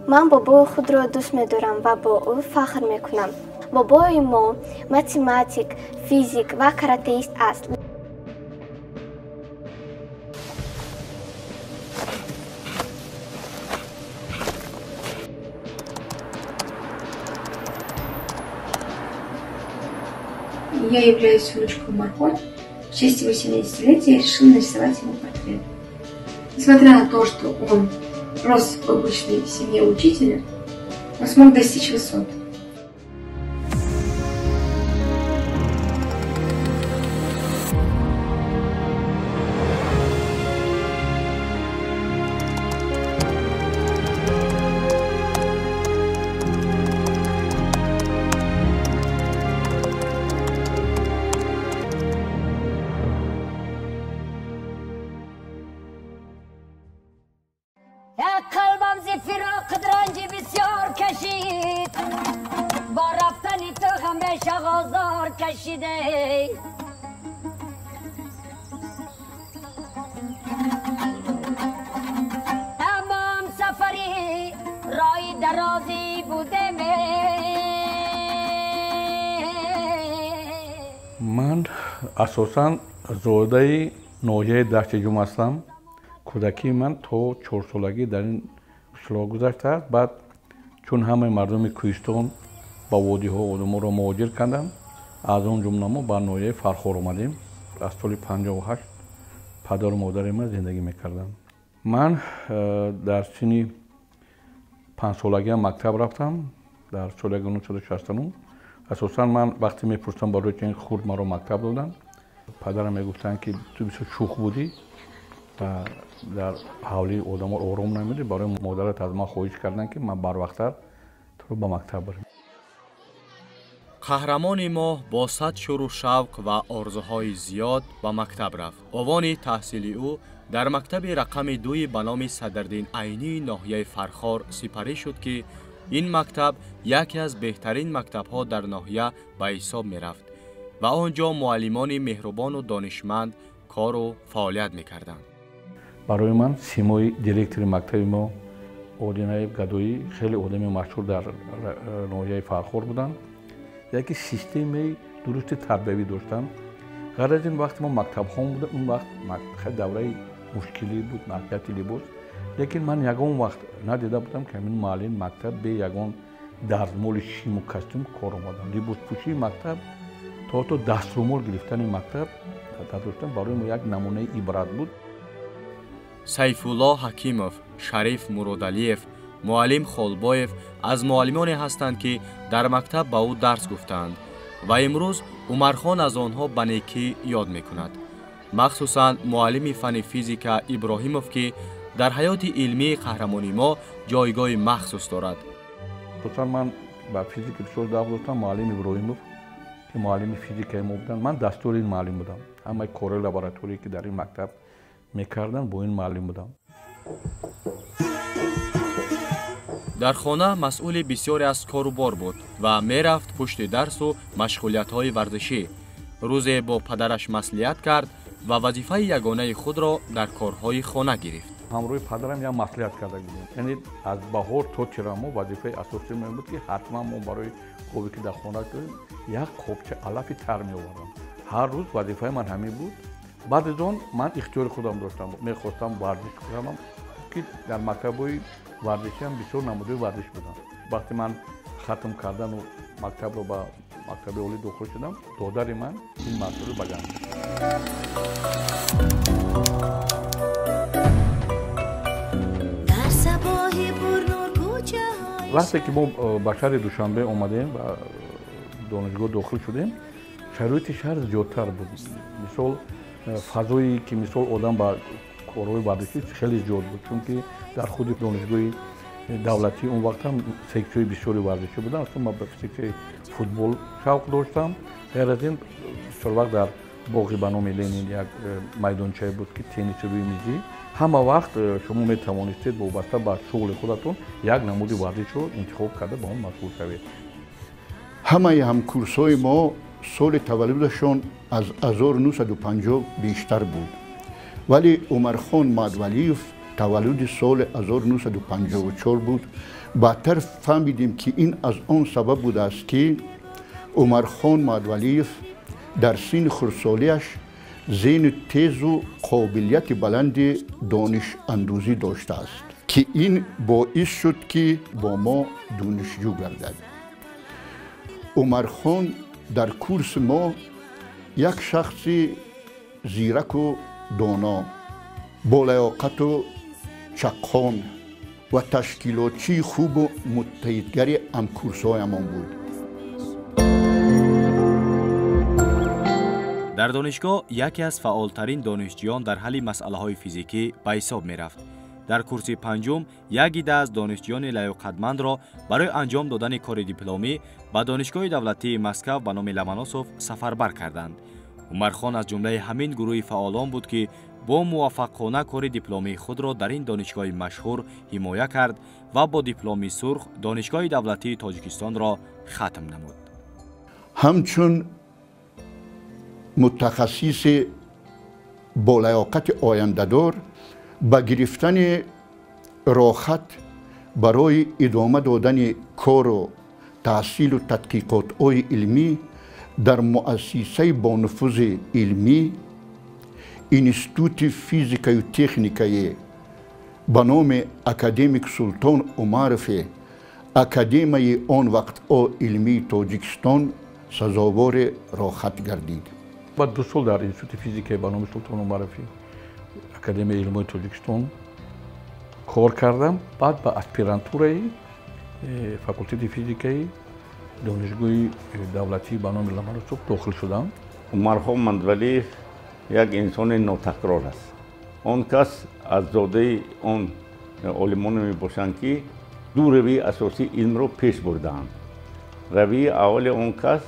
من بابای خود را دوست می‌دارم و با او فخر می‌کنم. بابای ما متماتیک، فیزیک و کراتئیست است. Я являюсь внучкой Марго. В честь его 70-летия я решила нарисовать ему портрет. Несмотря на то, что он рос в обычной семье учителя, он смог достичь высот. قلبم زی فراق رنجی بسیار کشید با رفتنی تو همیشه آزار کشیده اما هم سفری رای درازی بوده من اساساً زاده ناحیه دشت جوم هستم. کودکی من تا 4 سالگی در این قشلاق گذشته است. بعد چون همه مردم کوهستان با وادی ها آدم را مهاجر کردند، از اون جمله ما به ناحیه فرخار آمدیم. از سال 58 پدر و مادر من زندگی میکردم. من در سن 5 سالگی مکتب رفتم در سال 1969. اساساً من وقتی میپرسم برای چه این خورد مرا مکتب دادن، پدرم میگفتن که تو بسیار شوخ بودی و در حولی آدم آرام نمیدی. برای مادرت از من خواهش کردن که من بر وقت‌تر تو رو به مکتب برم. قهرمان ما با صد شور و شوق و آرزوهای زیاد به مکتب رفت. عنوان تحصیلی او در مکتب رقم 2 به نام صدرالدین عینی ناحیه فرخار سپری شد که این مکتب یکی از بهترین مکتب‌ها در ناحیه به حساب می‌رفت و آنجا معلمان مهربان و دانشمند کار و فعالیت می‌کردند. برای من سیمای دیرکتور مکتب ما آدینای گدایی خیلی آدم مشهور در ناحیه فرخار بودند. یکی سیستم درست تربیتی داشتن. غیر از این وقتی ما مکتب ها بودم، اون وقت خیلی دوره مشکلی بود، مکتب لباس. لیکن من یگان وقت ندیده بودم که این معلم مکتب به یگان دستمال شیم و کاستوم کار آمدن. لباس پوشی مکتب تا دستمال گرفتن مکتب داشتن. برای ما یک نمونه عبرت بود. سیفالله حکیموف، شریف مرادعلیف، معلم خالبایف از معلمانی هستند که در مکتب به او درس گفتند و امروز عمرخان از آنها به نیکی یاد میکند. مخصوصاً معلم فن فیزیک ابراهیموف که در حیات علمی قهرمانی ما جایگاه مخصوص دارد. خصوصاً من با فیزیک بسیار دعوا داشتم. معلم ابراهیموف که معلم فیزیک ما بودن، من دستور این معلم بودم. همه کار لابراتوری که در این مکتب میکردن با این معلم بودم. در خانه مسئول بسیاری از کاروبار بود و میرفت پشت درس و مشغولیت‌های ورزشی. روزی با پدرش مصلحت کرد و وظیفه یگانه خود را در کارهای خانه گرفت. همراه پدرم یک مصلحت کرده بودیم. یعنی از بهار تا چرا وظیفه اساسی من بود که حتما ما برای خوبی که در خانه داریم یک کوبچه علف تر می‌آوردم. هر روز وظیفه من همین بود. بعد از اون من اختیار خودم داشتم. می‌خواستم ورزش کنم که در مکتب‌های ورزشی هم بسیار نموده ورزش بودم. وقتی من ختم کردن و مکتب رو با مکتب اولی داخل شدم، دادر من این مسئله رو بجانب وقتی که ما به شهر دوشنبه اومدیم و دانشگاه داخل شدیم، شرایط شهر زیادتر بود. مثال فضایی که مثال آدم با کارهای ورزشی خیلی زیاد بود، چون که در خود دانشگاه دولتی اون وقت هم سکشن بسیاری ورزشی بودن. اصلا من به سکشن فوتبال شوق داشتم. غیر از این بیشتر وقت در باغی به نام لنین یک میدانچه بود که تنیس روی میزی. همه وقت شما می توانستید وابسته به شغل خودتون یک نمود ورزش رو انتخاب کرده با اون مشغول شوید. همه همکورسای ما سال تولدشان از 1950 بیشتر بود ولی عمرخان مدولیف تولد سال 1954 بود. بعدتر فهمیدیم که این از آن سبب بوده است که عمرخان مدولیف در سن خردسالیش ذهن تیز و قابلیت بلند دانش اندوزی داشته است که این باعث شد که با ما دانشجو گردد. عمرخان در کورس ما یک شخص زیرک و دانا، با لیاقت و چقان و تشکیلاتچی خوب و متحدگر همکورس‌هایمان بود. در دانشگاه یکی از فعالترین دانشجویان در حل مسئله‌های فیزیکی به حساب می‌رفت. در کورس پنجم یک عده از دانشجویان لیاقتمند را برای انجام دادن کار دیپلمی به دانشگاه دولتی مسکو به نام لمنوسوف سفربر کردند. عمرخان از جمله همین گروه فعالان بود که با موفقانه کار دیپلمی خود را در این دانشگاه مشهور حمایت کرد و با دیپلم سرخ دانشگاه دولتی تاجیکستان را ختم نمود. همچون متخصص با لیاقت آینده‌دار با گرفتن راحت برای ادامه دادن کار و تحصیل و تحقیقات علمی در مؤسسه با نفوذ علمی انستیتوت فیزیک و تکنیکی به نام اکادمیک سلطان عمرف اکادمی آن وقت علمی تاجیکستان سزاوار راحت گردید. بعد 2 سال در انستیتوت فیزیک به نام سلطان عمرفی اکادمی علمی تاجیکستان کار کردم. بعد به اسپیرانتورای فاکولته فیزیکی دانشگاه دولتی به نام لمنوسوف داخل شدم. عمرخان مدولیف یک انسان ناتکرار است. آن کس از زاده آن عالمان می باشند که دو روی اساسی علم را پیش بردند. روی اول آن کس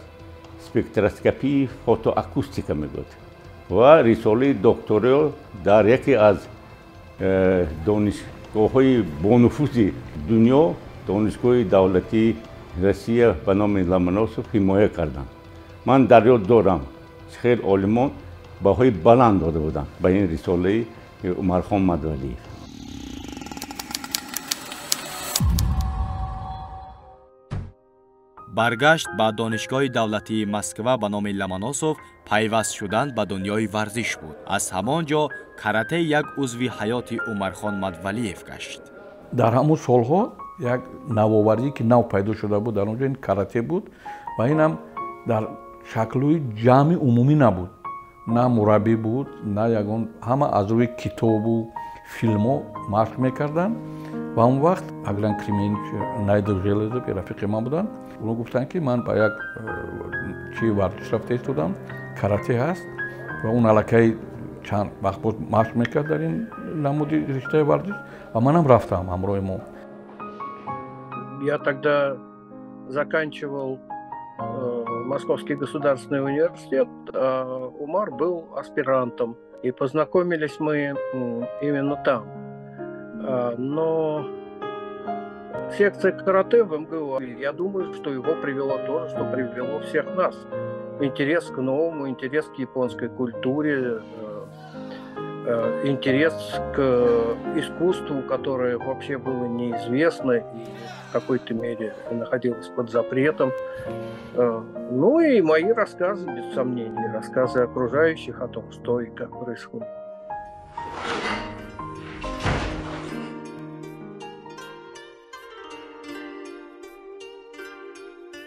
سپکتروسکوپی فوتواکوستیک میگوید و رساله دکترا در یکی از دانشگاه‌های بانفوذ دنیا، دانشگاه دولتی روسیه به نام لمنوسوف حمایت کردند. من در یاد دارم خیلی عالمان بهای بلند داده بودند به این رساله عمرخان مدولیف. برگشت به دانشگاه دولتی مسکو به نام لمنوسوف پیوست شدن به دنیای ورزش بود. از همانجا کاراته یک عضو حیات عمرخان مدولیف گشت. در همون سالها یک نوآوری که نو پیدا شده بود در اونجا این کاراته بود و این هم در شکل‌های جمع عمومی نبود. نه مربی بود، نه یگان، همه از روی کتاب و فیلم مشق میکردن و اون وقت اگران کریمینچ نایدر ژلزوف رفیق من بودن. اونا گفتن که من با یک چی ورزش رفته ایستادم، کاراته هست و اون علاقه چند وقت بود مشق میکرد در این نمودی رشته ورزش و منم رفتم همراه ما. Я тогда заканчивал Московский государственный университет, а Умар был аспирантом. И познакомились мы именно там. Но секция карате в МГУ, я думаю, что его привело то же, что привело всех нас. Интерес к новому, интерес к японской культуре, интерес к искусству, которое вообще было неизвестно и в какой-то мере находилось под запретом. Ну и мои рассказы, без сомнений, рассказы окружающих о том, что и как происходит.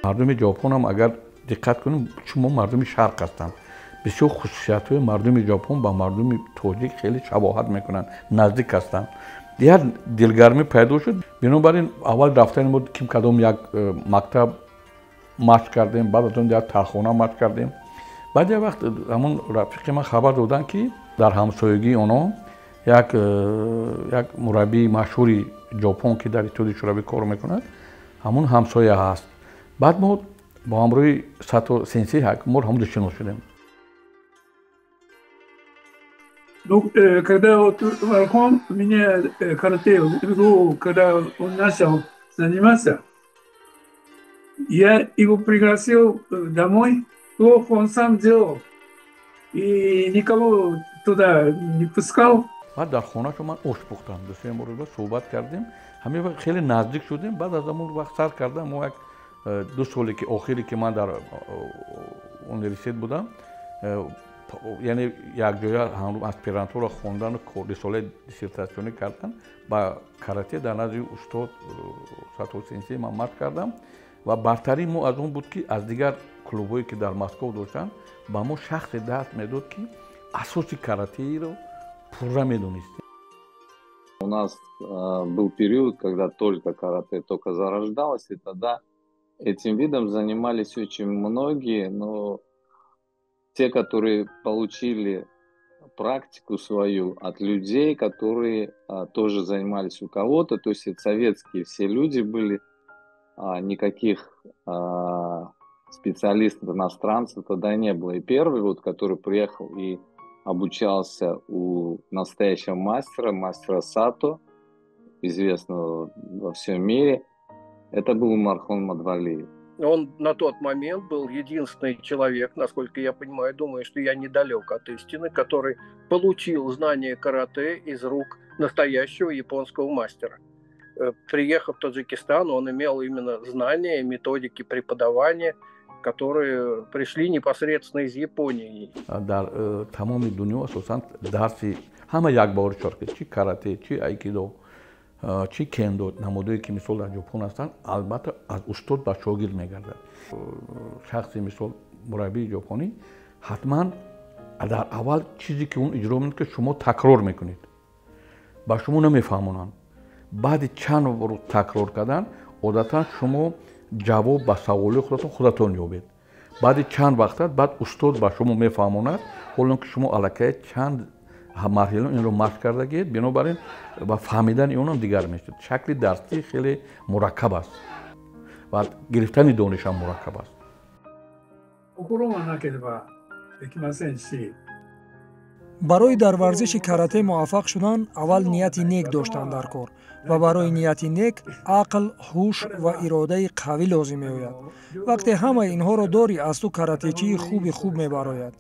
مردم ژاپن هم اگر دقت کنیم شما مردم شرق هستند. بسیار خصوصیت‌های مردم ژاپن با مردم تاجیک خیلی شباهت میکنن، نزدیک هستند. دیگر دلگرمی پیدا شد. بنابراین اول رفتن بود که کدام یک مکتب مشق کردیم، بعد از اون یک ترخانه مشق کردیم. بعد یک وقت همون رفیق من خبر دادن که در همسایگی اونا یک مربی مشهوری ژاپن که در اتحاد شوروی کار میکند همون همسایه هست. بعد ما با همراه ساتو سنسی حکمور هم دشمن شدیم. Ну, когда вот Умархон меня карате, когда он начал заниматься, я его пригласил домой, плохо он сам делал, и никого туда не пускал. بعد در خونه شو من اوش پختم دوستی امروز با صحبت کردیم همین وقت خیلی نزدیک شدیم بعد از همون وقت سر کردم و یک 2 سالی که آخری که من در یونیورسیته بودم یعنی یک جای هم اسپیرانتورا خوندن و رساله دیسرتاسیونی کردن با کاراته در نزد استاد ساتو سنسی من مات کردم و برتری مو از اون بود که از دیگر کلوبایی که در مسکو داشتن با ما شخص دست میداد که اساس کاراته رو پورا میدونستیم. У нас был период, когда только карате только зарождалось, и тогда этим видом занимались очень многие, но те, которые получили практику свою от людей, которые тоже занимались у кого-то, то есть это советские все люди были, никаких специалистов иностранцев тогда не было. И первый, вот, который приехал и обучался у настоящего мастера Сато, известного во всем мире, это был Умархон Мадвалиев. Он на тот момент был единственный человек, насколько я понимаю, думаю, что я недалек от истины, который получил знание карате из рук настоящего японского мастера. Приехав в Таджикистан, он имел именно знания и методики преподавания, которые пришли непосредственно из Японии. در تمام دنیا اساساً درسی همه یک بار شد که چی کاراته چی ایکیدو چی کندو نمادهایی که مثال در ژاپن هستند البته از استاد به شاگرد میگردد شخصی مثال مربی ژاپنی حتما در اول چیزی که اون اجرا میکنه که شما تکرار میکنید با شما نمیفهمونن بعد چند بار تکرار کردن عادتا شما جواب به سوال خودتون یابید بعد چند وقت بعد استاد به شما میفهموند حالا که شما الکی چند مرحله این رو مشق کرده گید بنابراین با فهمیدن اون هم دیگر میشه شکل درسی خیلی مرکب است و گرفتن دانش هم مرکب است برای در ورزش کاراته موفق شدن اول نیتی نیک داشتن در کار و برای نیتی نیک عقل، هوش و اراده قوی لازم میآید. وقتی همه اینها را داری از تو کاراته‌چی خوب میبراید.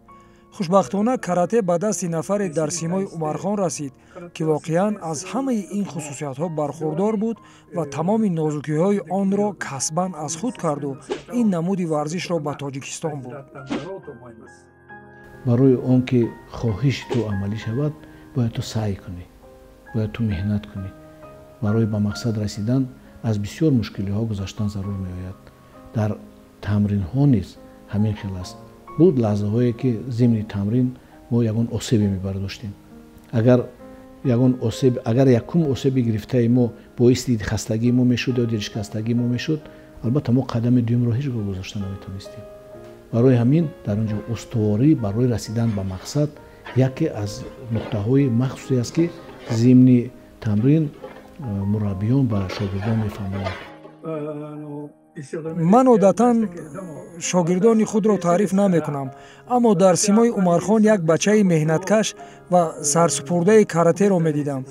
خوشبختانه کاراته به دست نفر در سیمای عمرخان رسید که واقعا از همه این خصوصیت ها برخوردار بود و تمام نازکی های آن را کسباً از خود کرد و این نمود ورزش را به تاجیکستان بود. برای اون که خواهش تو عملی شود باید تو سعی کنی باید تو مهنت کنی برای به مقصد رسیدن از بسیار مشکلی ها گذشتن ضرور می آید در تمرین ها نیز همین خیلی است بود لحظه هایی که ضمن تمرین ما یگان آسیبی می برداشتیم اگر یکم آسیبی گرفته ما باعث خستگی ما میشد یا دلشکستگی ما میشد البته ما قدم دوم را هیچ گذاشته نمیتونستیم برای همین در اونجا استواری برای رسیدن به مقصد یکی از نقطه های مخصوصی است که ضمن تمرین مربیان و شاگردان میفهمند. من عادتاً شاگردان خود را تعریف نمی کنم اما در سیمای عمرخان یک بچه مهنتکش و سرسپرده کاراته را می دیدم.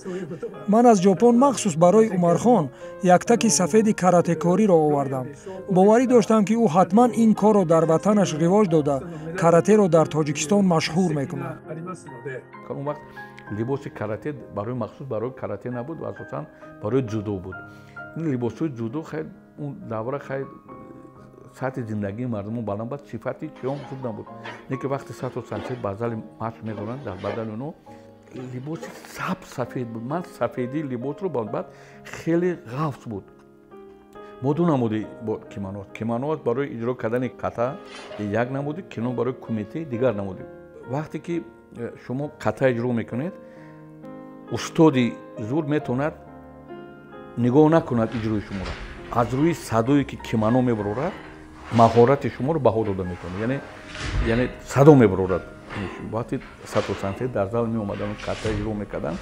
من از ژاپن مخصوص برای عمرخان یک تک سفید کاراته کاری را آوردم. باوری داشتم که او حتما این کار را در وطنش رواج داده کاراته را در تاجیکستان مشهور می کند. اون وقت لباس کاراته برای مخصوص برای کاراته نبود و اساساً برای جودو بود. این لباس جودو خیلی اون دوره خیلی سطح زندگی مردم بالا بود صفتی چیام خوب نبود نه که وقتی سطح و سنچه بازال ماچ می‌دارن در بدن اونو لباس سفید بود من سفیدی لباس رو بعد خیلی غفص بود ما دو نمودی با کیمانوات برای اجرا کردن کاتا یک نمودی کینو برای کمیته دیگر نمودی وقتی که شما کاتا اجرا میکنید استادی زور میتوند نگاه نکند اجرای شما را از روی صدایی که کیمانو میبرورد مهارت شما رو بها داده میکنه یعنی صدا میبرورد وقتی سطح و سنته در زال می اومدن و کاتا اجرا میکردن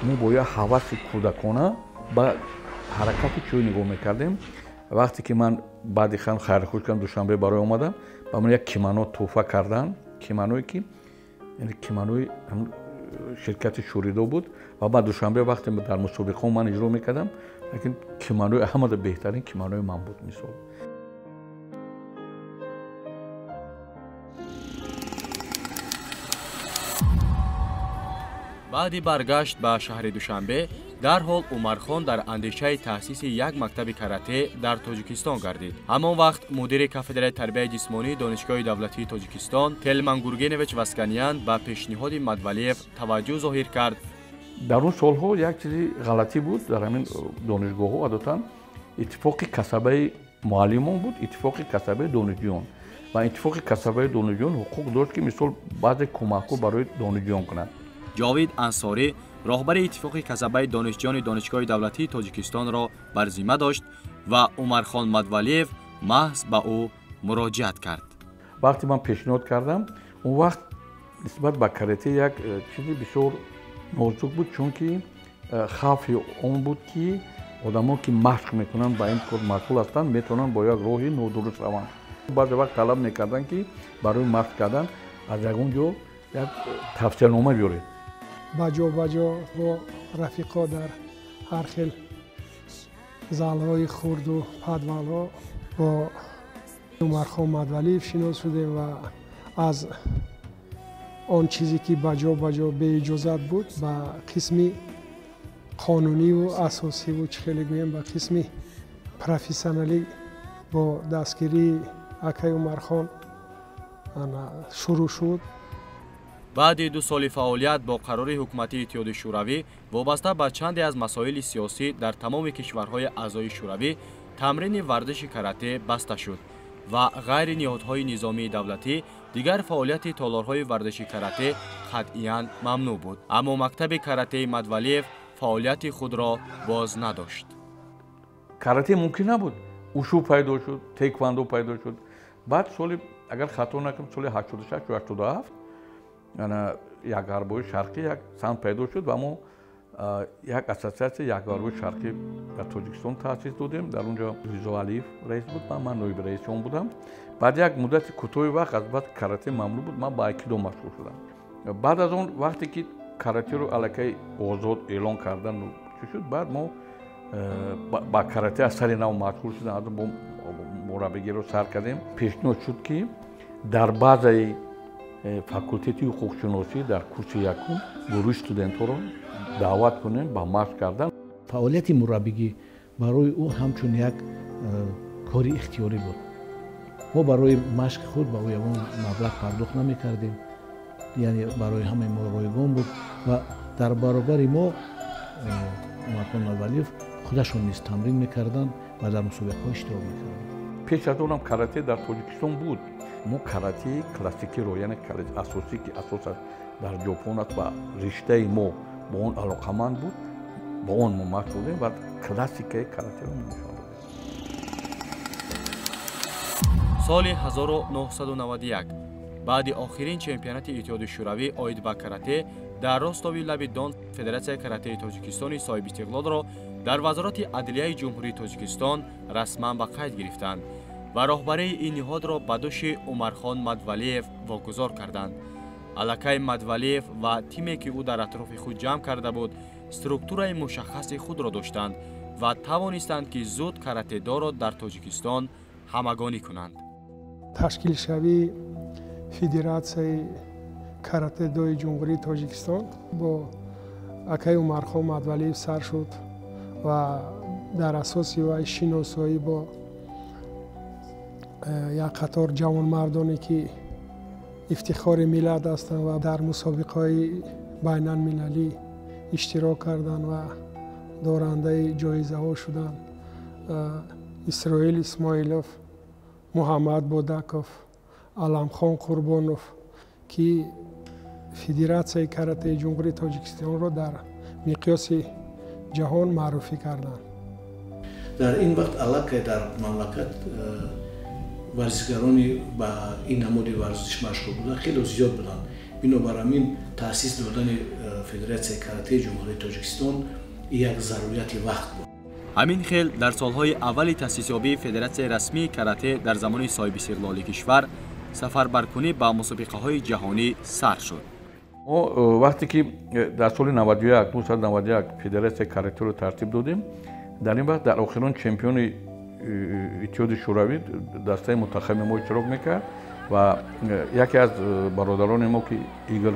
ما باید حواس کودکانه با حرکت چوی نگاه میکردیم وقتی که من بعد خان خیرخوش کردم دوشنبه برای اومدم با من یک کیمانو تحفه کردن کیمانویی که یعنی کیمانوی شرکت شوریدو بود و بعد دوشنبه وقتی در مسابقه من اجرا میکردم لیکن کیمانوی همه بهترین کیمانوی من بود مثال баъди баргашт ба шаҳри душанбе дарҳол умархон дар андешаи таъсиси як мактаби карате дар тоҷикистон гардид. ҳамон вақт мудири кафедраи тарбияи ҷисмонии донишгоҳи давлатии тоҷикистон Телман Гургенович Васканян ба пешниҳоди Мадвалиев таваҷҷӯҳ зоҳир кард. дар он солҳо як чизи ғалатӣ буд дар ҳамин донишгоҳҳо адотан иттифоқи касабаи муаллимон буд, иттифоқи касабаи донишҷӯён ва иттифоқи касабаи донишҷӯён ҳуқуқ дошт ки мисол баъзе кӯмакҳо барои донишҷӯён кунад. ҷовид Ансорӣ роҳбари иттифоқи касабаи донишҷӯёни донишгоҳи давлатии Тоҷикистонро бар зимма дошт ва Умархон Мадвалиев маҳз ба ӯ муроҷиат кард. вақте ман пешниҳод кардам, он вақт нисбат ба карате як чизи бисёр нозук буд, чунки хавфи он буд ки одамо ки машқ мекунанд ба ин кор машғул ҳастанд метавонанд бо як роҳи нодуруст раванд. баъзе вақт талаб мекарданд ки барои машқ кардан аз ягон ҷо як тавсиянома биёред. баҷо бо рафиқо дар ҳар хел залҳои хурду падвалҳо бо Умархон Мадвалиев шинос шудем ва аз он чизе ки баҷо беиҷозат буд ба қисми қонуниву асосиву чӣ хеле гӯем ба қисми профессионалӣ бо дастгирии акай Умархон шурӯъ шуд. баъди 2 соли фаъолият бо қарори ҳукумати Иттиҳоди Шӯравӣ вобаста ба чанде аз масоили сиёсӣ дар тамоми кишварҳои аъзои Шӯравӣ тамрини варзиши карате баста шуд ва ғайри ниҳодҳои низомии давлатӣ дигар фаъолияти толорҳои варзиши карате қатъиян мамнӯъ буд. аммо мактаби каратеи Мадвалиев фаъолияти худро боз надошт. карате мумкин набуд. ушу пайдо шуд, теквандо пайдо шуд. баъд соли агар хато накунам соли 86-87 як ғарбои шарқӣ як санд пайдо шуд ва мо як ассотсиатсия як ғарбои шарқӣ дар Тоҷикистон таъсис додем. дар онҷо Ризо Алиев раис буд, ман ноиби раиси он будам. баъд як муддати кӯтоҳи вақт албатта карате мамнӯъ буд, ман ба айкидо машғул шудам. баъд аз он вақте ки каратеро аллакай озод эълон кардан чӣ шуд, баъд мо ба карате аз сари нав машғул шудем, аз бо мураббигиро сар кардем. пешниҳод шуд ки дар баъзаи факултети ҳуқуқшуносӣ дар курси якум гурӯҳи студентҳоро даъват кунем ба машқ кардан. фаъолияти мураббигӣ барои ӯ ҳамчун як кори ихтиёрӣ буд. мо барои машқи худ ба ӯ ягон маблағ пардохт намекардем, яъне барои ҳамаи мо ройгон буд ва дар баробари мо Умархон Мадвалиев худашон низ тамрин мекарданд ва дар мусобиқаҳо иштирок мекарданд. пеш аз онам карате дар Тоҷикистон буд. мо каратеи классикиро, яъне асосӣ ки асосаш дар ҷопон аст ва риштаи мо бо он алоқаманд буд, бо он мо машқ додем ва классикаи каратеро нишон додем. соли 1991 баъди охирин чемпионати Иттиҳоди Шӯравӣ оид ба карате дар ростови лаби Дон Федератсияи каратеи Тоҷикистони соҳибистиқлолро дар Вазорати Адлияи Ҷумҳурии Тоҷикистон расман ба қайд гирифтанд ва роҳбарии ин ниҳодро ба дӯши Умархон Мадвалиев вогузор карданд. аллакай Мадвалиев ва тиме ки ӯ дар атрофи худ ҷамъ карда буд структураи мушаххаси худро доштанд ва тавонистанд ки зуд каратедоро дар Тоҷикистон ҳамагонӣ кунанд. ташкилшавии Федератсияи каратедои Ҷумҳурии Тоҷикистон бо акай Умархон Мадвалиев сар шуд ва дар асоси вай шиносоӣ бо як қатор ҷавонмардоне ки ифтихори миллат ҳастанд ва дар мусобиқаҳои байналмилалӣ иштирок карданд ва дорандаи ҷоизаҳо шуданд. Исроил Исмоилов, Муҳаммад Бодаков, Аламхон Қурбонов ки Федератсияи каратеи Ҷумҳурии Тоҷикистонро дар миқёси ҷаҳон маъруфӣ карданд. дар ин вақт аллакай дар мамлакат варзишгарони ба ин намуди варзиш машғул буданд хеле зиёд буданд. бинобар ҳамин таъсис додани Федератсияи каратеи Ҷумҳурии Тоҷикистон як зарурияти вақт буд. ҳамин хел дар солҳои аввали таъсисёбии Федератсияи расмии карате дар замони соҳибистиқлолии кишвар сафарбаркунӣ ба мусобиқаҳои ҷаҳонӣ сар шуд. мо вақте ки дар соли 1991 Федератсияи каратеро тартиб додем, дар ин вақт дар охирон чемпиони Иттиҳоди Шӯравӣ дастаи мутахамми мо иштирок мекард ва яке аз бародарони мо ки Игор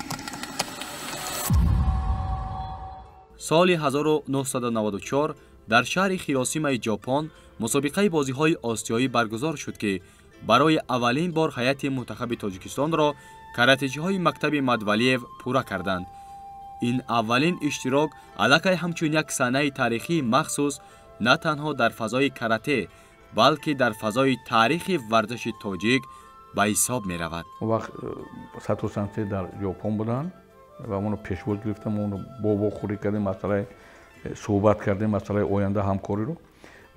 سال 1994 در شهر هیروشیما ژاپن مسابقه بازی‌های آسیایی برگزار شد که برای اولین بار هیئت منتخب تاجیکستان را کراته‌چی‌های مکتب مدولیف پورا کردند. این اولین اشتراک علاقه همچون یک صحنه تاریخی مخصوص نه تنها در فضای کراته بلکه در فضای تاریخ ورزش تاجیک به حساب می رود. وقت ساتو سانسی در ژاپن بودن و اونو پیشواز گرفتم، اونو با خوری کردیم، مسئله صحبت کردیم، مسئله آینده همکاری رو.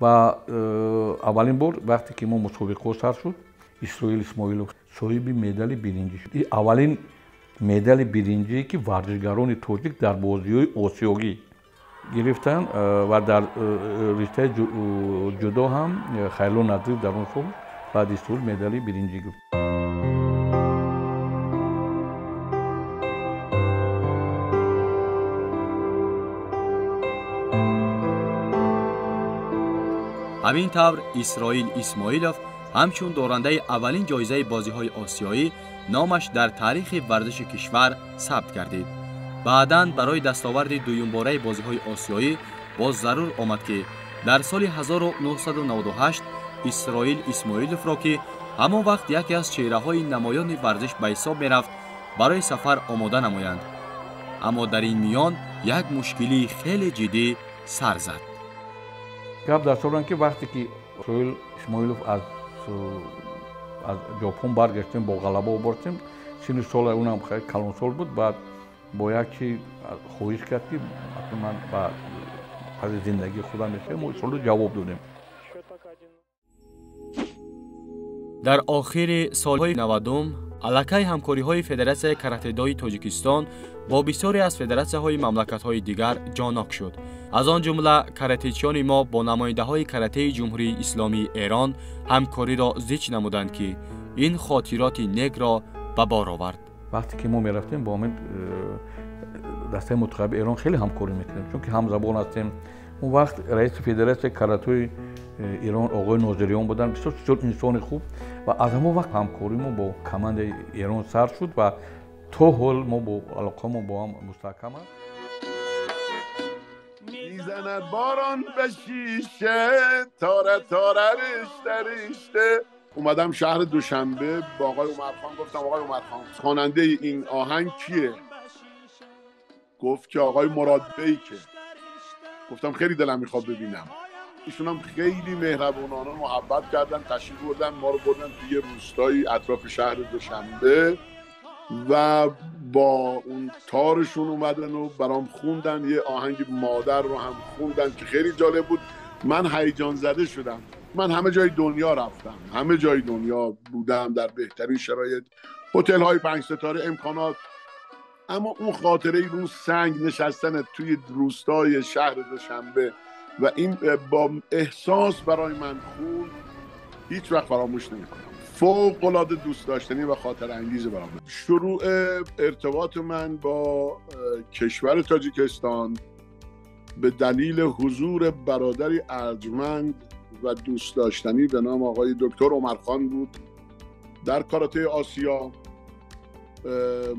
و اولین بار وقتی که ما مسابقه سر شد، اسرائیل اسماعیلوف صاحب مدال برنجی شد. این اولین مدال برنجی که ورزشکاران تاجیک در بازی‌های آسیایی گرفتن و در رشته جودو هم خیلو نظیف در اون سال بعد از سال مدال برنجی گرفت. همین طور اسرائیل اسماعیلوف همچون دارنده اولین جایزه بازی‌های آسیایی نامش در تاریخ ورزش کشور ثبت گردید. بعداً برای دستاورد دوم باره بازی‌های آسیایی باز ضرور آمد که در سال 1998 اسرائیل اسماعیلوف را که همان وقت یکی از چهره‌های نمایان ورزش به حساب می‌رفت برای سفر آماده نمایند. اما در این میان یک مشکلی خیلی جدی سر زد. گپ در سر که وقتی که اسرائیل اسماعیلوف از ژاپن برگشتیم با غلبه آوردیم، سن سال اونم خیلی کلان سال بود. بعد با یکی خواهش کرد که من با از زندگی خودم میشه ما سال جواب دادیم. در آخر سالهای 90 علاقه همکاری‌های فدراسیون کراته‌دوی تاجیکستان با بسیاری از فدراسیون‌های مملکت‌های دیگر جانک شد. از آن جمله کراته‌چیان ما با نماینده‌های کراته جمهوری اسلامی ایران همکاری را زیچ نمودند که این خاطرات نیک را به بار آورد. وقتی که ما می‌رفتیم با من دسته منتخب ایران خیلی همکاری می‌کردیم، چون که همزبان هستیم. اون وقت رئیس فدراسیون کراته ایران آقای ناظریان بودن، بسیار انسان خوب و از همون وقت همکاری ما با کماند ایران سر شد و تا حال ما با علاقه ما با هم مستحکم است. میزند باران به شیشه تاره تاره رشته رشته. اومدم شهر دوشنبه با آقای عمرخان گفتم آقای عمرخان خواننده این آهنگ کیه؟ گفت که آقای مراد بیکه. گفتم خیلی دلم میخواد ببینم. ایشون هم خیلی مهربونانه محبت کردن، تشریف بردن ما رو بردن توی روستایی اطراف شهر دوشنبه و با اون تارشون اومدن و برام خوندن، یه آهنگ مادر رو هم خوندن که خیلی جالب بود. من هیجان زده شدم. من همه جای دنیا رفتم، همه جای دنیا بودم در بهترین شرایط، هتل های 5 ستاره، امکانات، اما اون خاطره رو سنگ نشستن توی روستای شهر دوشنبه و این با احساس برای من خوند هیچ وقت فراموش نمی‌کنم. فوق‌العاده دوست داشتنی و خاطر انگیز برام. شروع ارتباط من با کشور تاجیکستان به دلیل حضور برادری ارجمند و دوست داشتنی به نام آقای دکتر عمرخان بود. در کاراته آسیا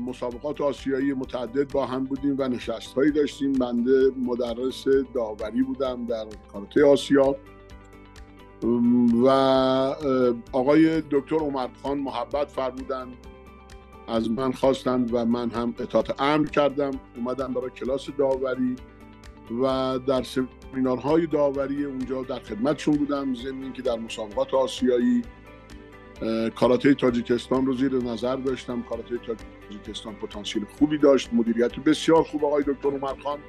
مسابقات آسیایی متعدد با هم بودیم و نشست‌هایی داشتیم. بنده مدرس داوری بودم در کاراته آسیا و آقای دکتر عمرخان محبت فرمودند، از من خواستند و من هم اطاعت امر کردم. اومدم برای کلاس داوری و در سمینارهای داوری اونجا در خدمتشون بودم، ضمن اینکه در مسابقات آسیایی کاراته تاجیکستان رو زیر نظر داشتم. کاراته تاجیکستان پتانسیل خوبی داشت، مدیریت بسیار خوب آقای دکتر عمرخان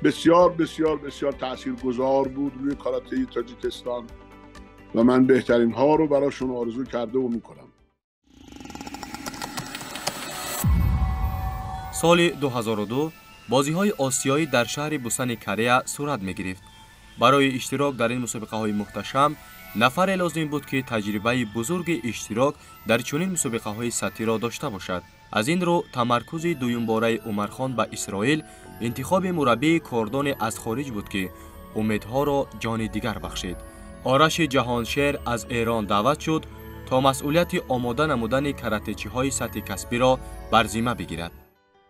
بسیار بسیار بسیار تاثیرگذار بود روی کاراته تاجیکستان و من بهترین ها رو براشون آرزو کرده و میکنم. سال 2002 بازی‌های آسیایی در شهر بوسن کره صورت می‌گرفت. برای اشتراک در این مسابقه‌های محتشم نفر لازم بود که تجربه بزرگ اشتراک در چنین مسابقه‌های سطحی را داشته باشد. از این رو تمرکز دوم باره عمرخان به اسرائیل انتخاب مربی کاردان از خارج بود که امیدها را جان دیگر بخشید. آرش جهانشیر از ایران دعوت شد تا مسئولیت آماده نمودن کراته‌چی‌های سطح کسبی را بر ذمه بگیرد.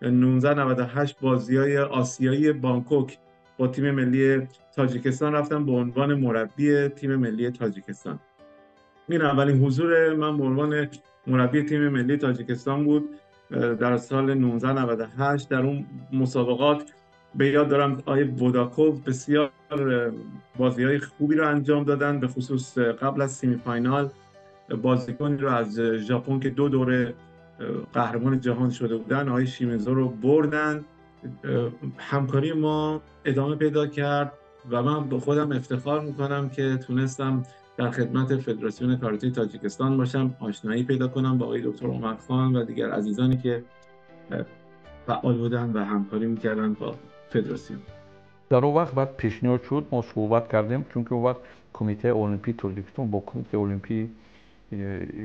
1998 بازی‌های آسیایی بانکوک با تیم ملی تاجیکستان رفتم به عنوان مربی تیم ملی تاجیکستان. این اولین حضور من به عنوان مربی تیم ملی تاجیکستان بود در سال 1998. در اون مسابقات به یاد دارم آقای بوداکوف بسیار بازی‌های خوبی رو انجام دادن، به خصوص قبل از سیمی فاینال بازیکنی رو از ژاپن که 2 دوره قهرمان جهان شده بودن، آقای شیمزو رو بردن. همکاری ما ادامه پیدا کرد و من به خودم افتخار میکنم که تونستم در خدمت فدراسیون کاراته تاجیکستان باشم، آشنایی پیدا کنم با آقای دکتر عمرخان و دیگر عزیزانی که فعال بودن و همکاری میکردن با فدراسیون. در اون وقت بعد پیشنهاد شد، ما صحبت کردیم، چون که اون وقت کمیته المپی تاجیکستان با کمیته المپی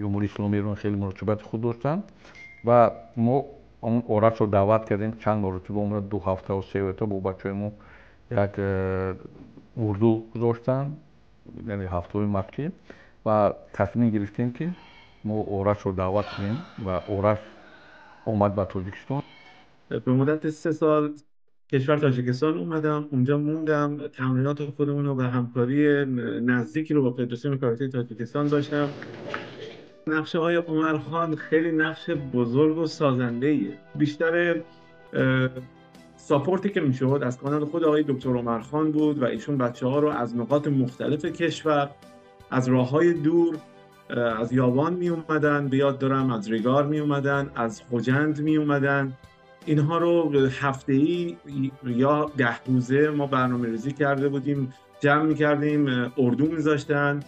جمهوری اسلامی ایران خیلی مناسبت خود داشتن و ما اون آرش رو دعوت کردیم. چند مرتبه اومد، 2 هفته و 3 هفته با بچه‌های ما یک اردو گذاشتن، یعنی هفته‌های مکی، و تصمیم گرفتیم که ما آرش رو دعوت کنیم و آرش اومد به تاجیکستان. به مدت 3 سال کشور تاجیکستان اومدم، اونجا موندم، تمرینات خودمون رو و همکاری نزدیکی رو با فدراسیون کاراته تاجیکستان داشتم. نقش آقای عمرخان خیلی نقش بزرگ و سازنده‌ایه. بیشتر ساپورتی که میشد از کانال خود آقای دکتر عمرخان بود و ایشون بچه‌ها رو از نقاط مختلف کشور، از راه‌های دور، از یابان می اومدن، به یاد دارم از ریگار می اومدن، از خوجند می اومدن. اینها رو هفته‌ای یا 10 روزه ما برنامه‌ریزی کرده بودیم، جمع می‌کردیم، اردو می‌ذاشتن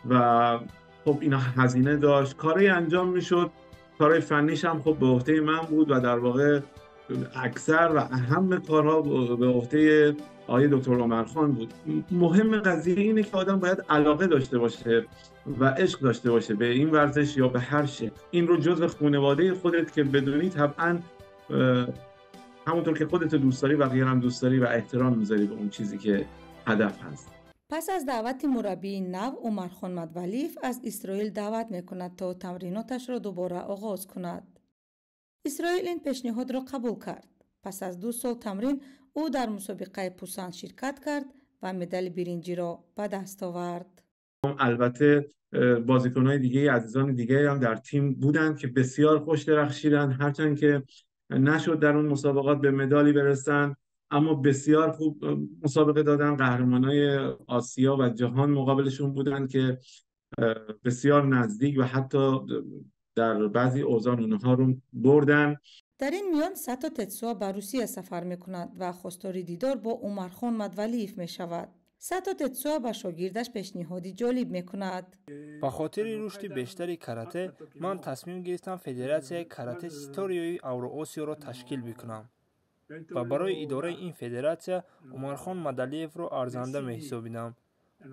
و خب اینا هزینه داشت، کاری انجام میشد. کارهای فنیش هم خب به عهده من بود و در واقع اکثر و اهم کارها به عهده آقای دکتر عمرخان بود. مهم قضیه اینه که آدم باید علاقه داشته باشه و عشق داشته باشه به این ورزش یا به هر شکل. این رو جزء خانواده خودت که بدونی، طبعا همونطور که خودت دوست داری بقیه هم دوست داری و احترام میذاری به اون چیزی که هدف هست. پس از دعوت مربی نو، عمرخان مدولیف از اسرائیل دعوت میکند تا تمریناتش را دوباره آغاز کند. اسرائیل این پیشنهاد را قبول کرد. پس از 2 سال تمرین او در مسابقه پوسان شرکت کرد و مدال برنجی را به دست آورد. البته بازیکن‌های دیگه، عزیزان دیگه هم در تیم بودند که بسیار خوش درخشیدند، هرچند که نشد در اون مسابقات به مدالی برسن، اما بسیار خوب مسابقه دادن. قهرمانای آسیا و جهان مقابلشون بودن که بسیار نزدیک و حتی در بعضی اوزان اونها رو بردن. در این میان ساتو تتسوا به روسیه سفر میکند و خواستار دیدار با عمرخان مدولیف میشود. ساتو تتسوا به شاگردش پیشنهادی جالب میکند. با خاطر رشد بیشتر کاراته من تصمیم گرفتم فدراسیون کاراته استوریوی اوراسیا را تشکیل بکنم و برای اداره این فدراسیون عمرخان مدولیف را ارزنده می‌حسابیدم.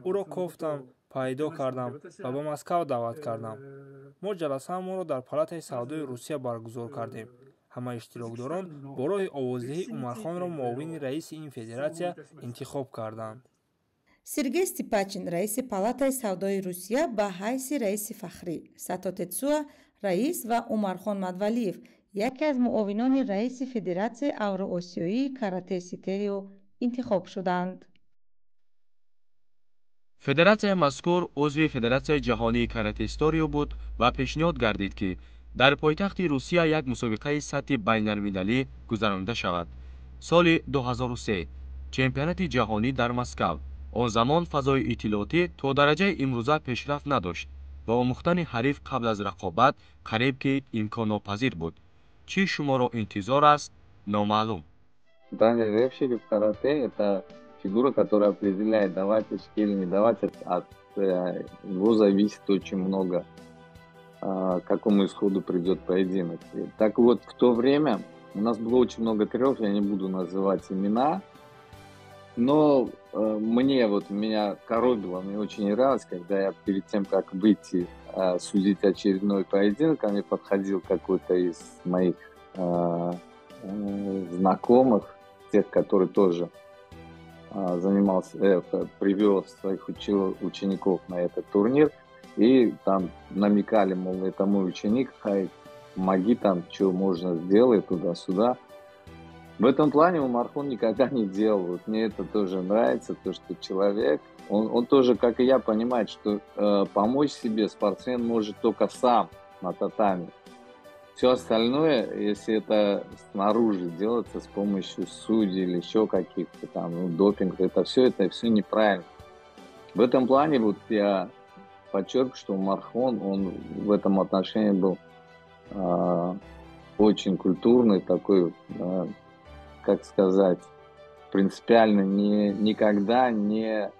او را گفتم، پیدا کردم و به مسکو دعوت کردم. ما جلسه ما را در پالات سودای روسیه برگزار کردیم. همه اشتراکداران برای آوازدهی عمرخان را معاون رئیس این فدراسیون انتخاب کردند. سرگئی استیپاچین رئیس پالاتای سودای روسیه به حیث رئیس فخری، ساتو تتسوا رئیس و عمرخان مدولیف یکی از معاونان رئیس فدراسیون اوراسیایی کاراته استریو انتخاب شدند. فدراسیون مذکور عضو فدراسیون جهانی کاراته استریو بود و پیشنهاد گردید که در پایتخت روسیه یک مسابقه سطح بین‌المللی گذرانده شود. سال 2003 چمپیونات جهانی در مسکو. آن زمان فضای اطلاعاتی تا درجه امروزه پیشرفت نداشت و آموختن حریف قبل از رقابت قریب که امکان ناپذیر بود. چی شما را انتظار است؟ نامعلوم. Даня Ревшик в карате – это фигура, которая определяет, давать очки или не давать. От него зависит очень много, к какому исходу придет поединок. Так вот, в то время у нас было очень много тренеров, я не буду называть имена, но меня коробило, мне очень нравилось, когда я перед тем, как выйти судить очередной поединок, ко мне подходил какой-то из моих знакомых, тех, который тоже привел своих учеников на этот турнир, и там намекали, мол, это мой ученик, хай, помоги там, что можно сделать, туда-сюда. В этом плане Умархон никогда не делал. Вот мне это тоже нравится, то, что человек, он тоже, как и я, понимает, что помочь себе спортсмен может только сам на татами. Все остальное, если это снаружи делается с помощью судей или еще каких-то там, допинг, это все неправильно. В этом плане вот я подчеркиваю, что Умархон, он в этом отношении был очень культурный, такой, как сказать, принципиально никогда не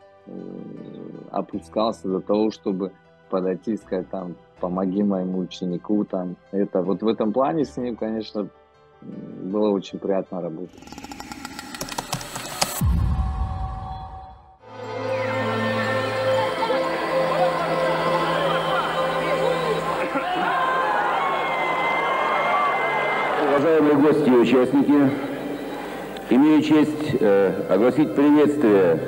опускался до того, чтобы подойти и сказать там, помоги моему ученику, там, это. Вот в этом плане с ним, конечно, было очень приятно работать. Уважаемые гости и участники, имею честь огласить приветствие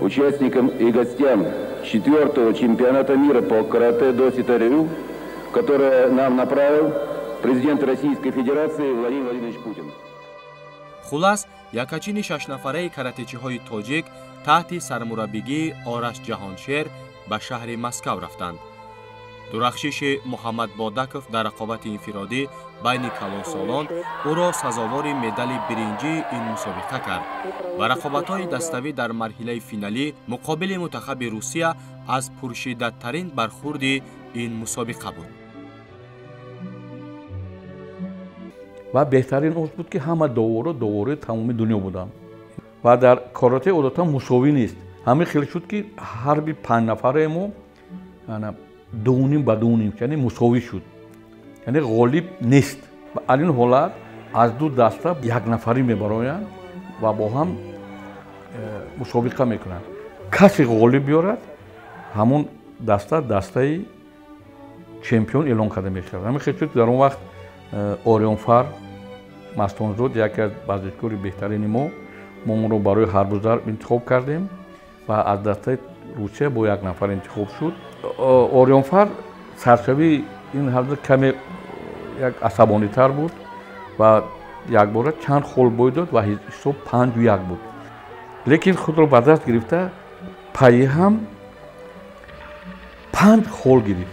участникам и гостям 4-го чемпионата мира по карате Доси-Тарю, которое нам направил президент Российской Федерации Владимир Владимирович Путин. хулас якачини 6 нафараи каратечиҳои тоҷик таҳти сармураббигии Ораш Ҷаҳоншер ба шаҳри Москав рафтанд. дурахшиши Муҳаммад Бодаков дар рақобати инфиродӣ байни калонсолон ӯро сазовори медали биринҷии ин мусобиқа кард ва рақобатҳои dastavӣ дар марҳилаи финалӣ муқобили мунтахаби Русия аз пуршиддатарин бархурди ин мусобиқа буд. ва беҳтарин оз буд ки ҳама довори тамоми дунё буданд ва дар карате одатан мусовӣ нест. ҳамин хел шуд ки ҳарби 5 нафаремо дуним ба дуним, яъне мусовӣ шуд, яъне ғолиб нест. аз ин ҳолат аз ду даста як нафарӣ мебароянд ва бо ҳам мусобиқа мекунанд. касе ғолиб биёрад, ҳамон дастаи чемпион эълон карда мешавад. ҳамин хел шуд дар он вақт Орионфар Мастонзод, яке аз базишгори беҳтарини мо онро барои ҳарбузар интихоб кардем ва аз дастаи Русия бо як нафар интихоб шуд. Орионфар саршавии ин ҳарда каме як асабонитар буд ва якбора чанд хол бой дод ва ҳисоб 5-1 буд. лекин худро ба даст гирифта пайи ҳам 5 хол гирифт.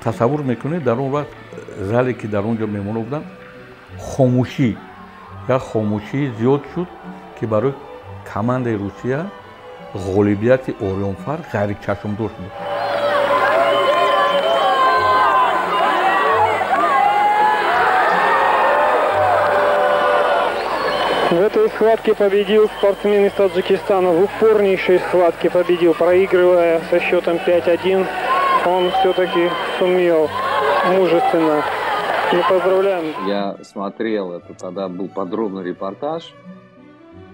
тасаввур мекунед дар он вақт зале ки дар он ҷо меҳмонон буданд, хомӯшӣ зиёд шуд ки барои командаи Русия ғолибияти Орионфар ғайричашмдош буд. В этой схватке победил спортсмен из Таджикистана, в упорнейшей схватке победил, проигрывая со счетом 5-1. Он все-таки сумел мужественно. Мы поздравляем. Я смотрел это, тогда был подробный репортаж,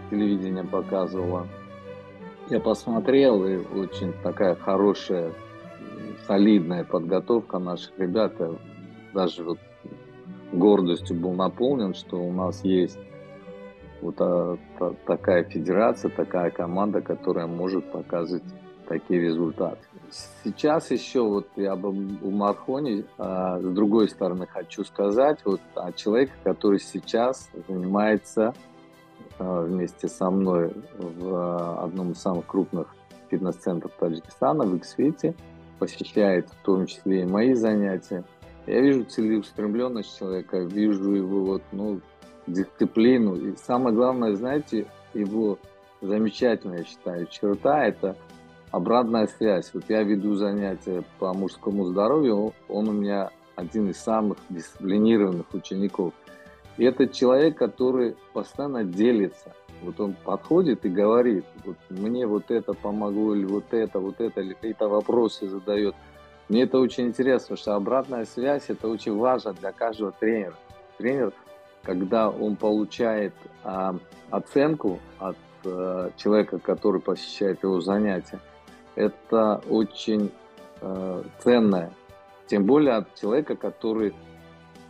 телевидение показывало. Я посмотрел, и очень такая хорошая, солидная подготовка наших ребят. Даже вот гордостью был наполнен, что у нас есть вот такая федерация, такая команда, которая может показывать такие результаты. Сейчас еще вот я об Умархоне с другой стороны хочу сказать вот о человеке, который сейчас занимается вместе со мной в одном из самых крупных фитнес-центров Таджикистана, в Иксвите, посещает в том числе и мои занятия. Я вижу целеустремленность человека, вижу его вот, дисциплину. И самое главное, знаете, его замечательная, я считаю, черта – это обратная связь. Вот я веду занятия по мужскому здоровью, он у меня один из самых дисциплинированных учеников. И это человек, который постоянно делится. Вот он подходит и говорит, вот мне вот это помогло, или вот это, или какие-то вопросы задает. Мне это очень интересно, потому что обратная связь – это очень важно для каждого тренера. Тренер, когда он получает оценку от человека, который посещает его занятия, это очень ценное. Тем более от человека, который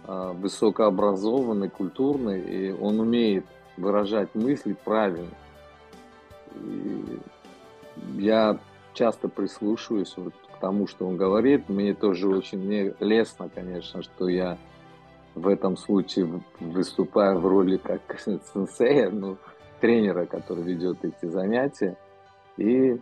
высокообразованный, культурный, и он умеет выражать мысли правильно. И я часто прислушиваюсь вот к тому, что он говорит. Мне тоже очень лестно, конечно, что я в этом случае выступаю в роли как сенсея, ну, тренера, который ведет эти занятия. И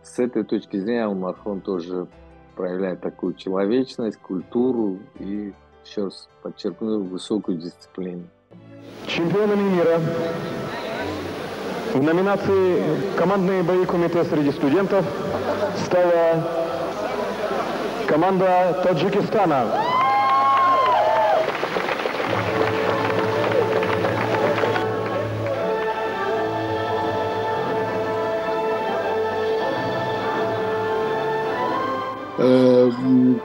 с этой точки зрения Омархон тоже проявляет такую человечность, культуру и, еще раз подчеркну, высокую дисциплину. Чемпионами мира в номинации «Командные бои кумите» среди студентов стала команда Таджикистана.